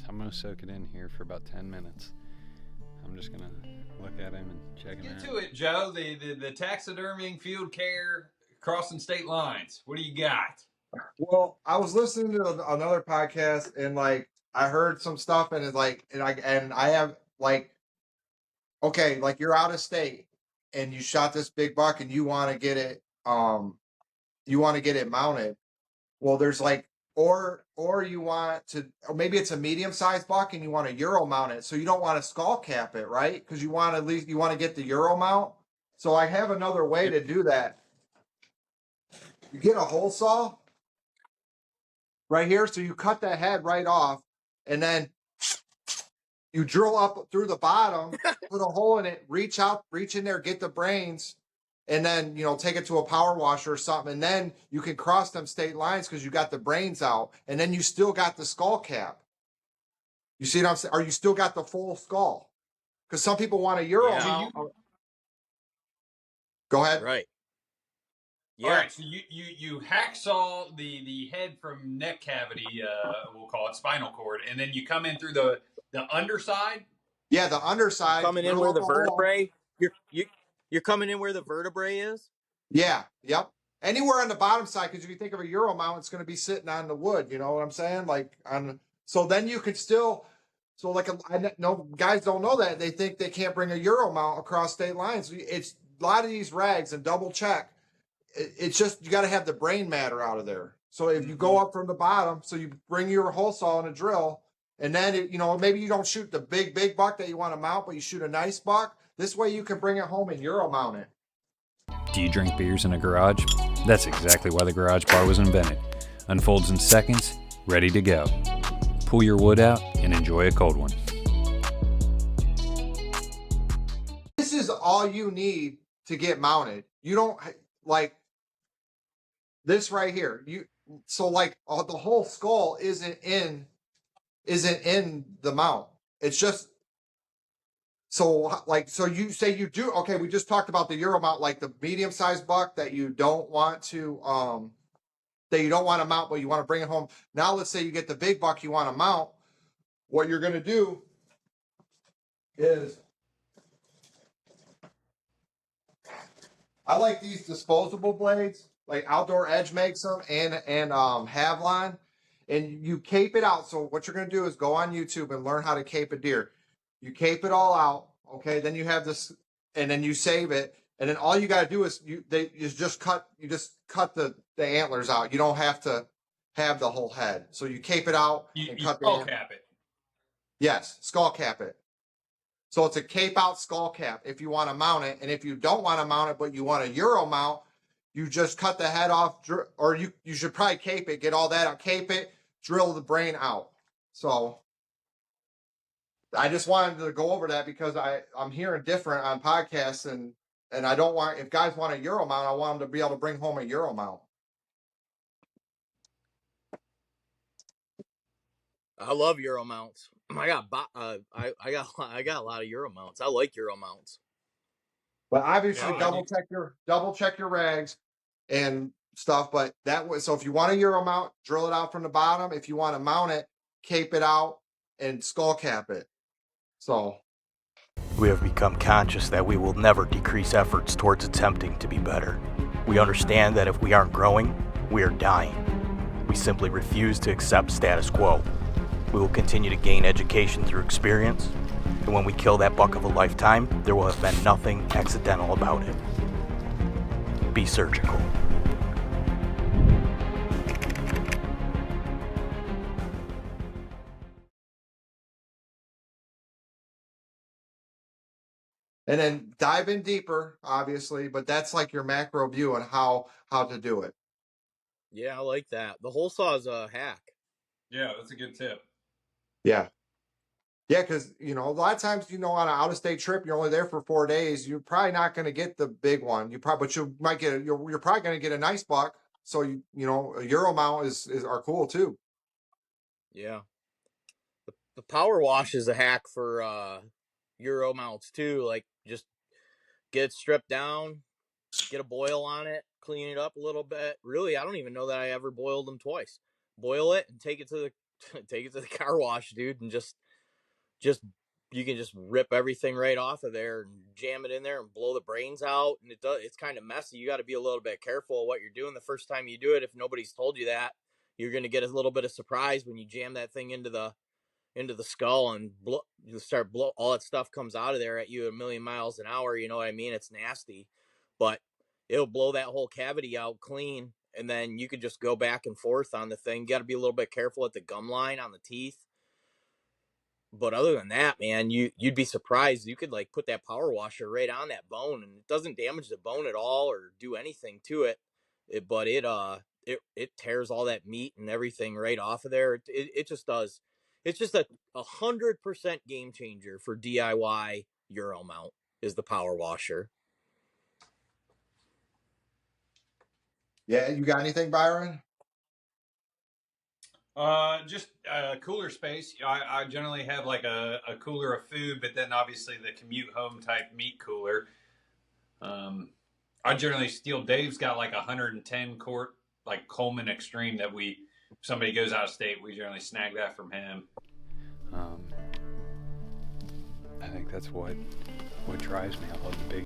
I'm gonna soak it in here for about 10 minutes. I'm just gonna look at him and check him Get out. to it, Joe. The taxidermying field care crossing state lines. What do you got? Well, I was listening to another podcast and like I heard some stuff and it's like and I have like okay, like you're out of state and you shot this big buck and you want to get it mounted. Well, there's like or you want to or maybe it's a medium sized buck and you want to Euro mount it. So you don't want to skull cap it, right? Because you want at least you want to get the Euro mount. So I have another way to do that. You get a hole saw right here. So you cut that head right off, and then you drill up through the bottom, put a hole in it, reach in there, get the brains, and then take it to a power washer or something, and then you can cross them state lines because you got the brains out, and then you still got the skull cap. You see what I'm saying? Or you still got the full skull. Because some people want a Euro mount. Go ahead. Right. Yeah. All right. So you hacksaw the head from neck cavity, we'll call it spinal cord, and then you come in through the underside. Yeah, the underside. You're coming in where the vertebrae. You're coming in where the vertebrae is. Yeah. Yep. Anywhere on the bottom side, because if you think of a Euro mount, it's going to be sitting on the wood. You know what I'm saying? Like on. So then you could still. So like I know guys don't know that they think they can't bring a Euro mount across state lines. It's a lot of these rags and double check. It's just you got to have the brain matter out of there. So if you go up from the bottom, so you bring your hole saw and a drill, and then maybe you don't shoot the big buck that you want to mount, but you shoot a nice buck. This way you can bring it home and Euro mount it. Do you drink beers in a garage? That's exactly why the garage bar was invented. Unfolds in seconds, ready to go. Pull your wood out and enjoy a cold one. This is all you need to get mounted. You don't like this right here. The whole skull isn't in the mount. It's just so you say you do. Okay, we just talked about the Euro mount, like the medium sized buck that you don't want to mount, but you want to bring it home. Now let's say you get the big buck you want to mount. What you're going to do is, I like these disposable blades, like Outdoor Edge makes them, and Havlon, and you cape it out. So what you're going to do is go on YouTube and learn how to cape a deer. You cape it all out, okay? Then you have this, and then you save it, and then all you got to do is you just cut the antlers out. You don't have to have the whole head. So you cape it out and cut the skull cap it. Yes, skull cap it. So it's a cape out skull cap if you want to mount it, and if you don't want to mount it but you want a Euro mount, you just cut the head off, or you should probably cape it, get all that out, cape it, drill the brain out. So I just wanted to go over that because I'm hearing different on podcasts, and I don't want, if guys want a Euro mount, I want them to be able to bring home a Euro mount. I love Euro mounts. I got a lot of Euro mounts. I like Euro mounts. But obviously, double check your rags and stuff. But so if you want a Euro mount, drill it out from the bottom. If you want to mount it, cape it out and skull cap it. So we have become conscious that we will never decrease efforts towards attempting to be better. We understand that if we aren't growing, we are dying. We simply refuse to accept status quo. We will continue to gain education through experience, and when we kill that buck of a lifetime, there will have been nothing accidental about it. Be surgical. And then dive in deeper, obviously, but that's like your macro view on how to do it. Yeah, I like that. The hole saw is a hack. Yeah, that's a good tip. Yeah. Yeah, because, a lot of times, on an out-of-state trip, you're only there for 4 days. You're probably not going to get the big one. But you might get you're probably going to get a nice buck. So, a Euro mount are cool too. Yeah. The power wash is a hack for Euro mounts too. Like, just get it stripped down, get a boil on it, clean it up a little bit. Really, I don't even know that I ever boiled them twice. Boil it and take it to take it to the car wash, dude, and just you can just rip everything right off of there and jam it in there and blow the brains out. And it's kind of messy. You got to be a little bit careful of what you're doing the first time you do it. If nobody's told you that, you're going to get a little bit of surprise when you jam that thing into the skull and blow all that stuff comes out of there at you a million miles an hour. You know what I mean? It's nasty, but it'll blow that whole cavity out clean. And then you can just go back and forth on the thing. You got to be a little bit careful at the gum line on the teeth. But other than that, man, you'd be surprised. You could like put that power washer right on that bone, and it doesn't damage the bone at all or do anything to it. But it tears all that meat and everything right off of there. It just does. It's just a 100% game changer for DIY Euro mount is the power washer. Yeah, you got anything, Byron? Just cooler space. I generally have like a cooler of food, but then obviously the commute home type meat cooler. I generally steal. Dave's got like 110 quart like Coleman Extreme that if somebody goes out of state, we generally snag that from him. I think that's what drives me. I love the big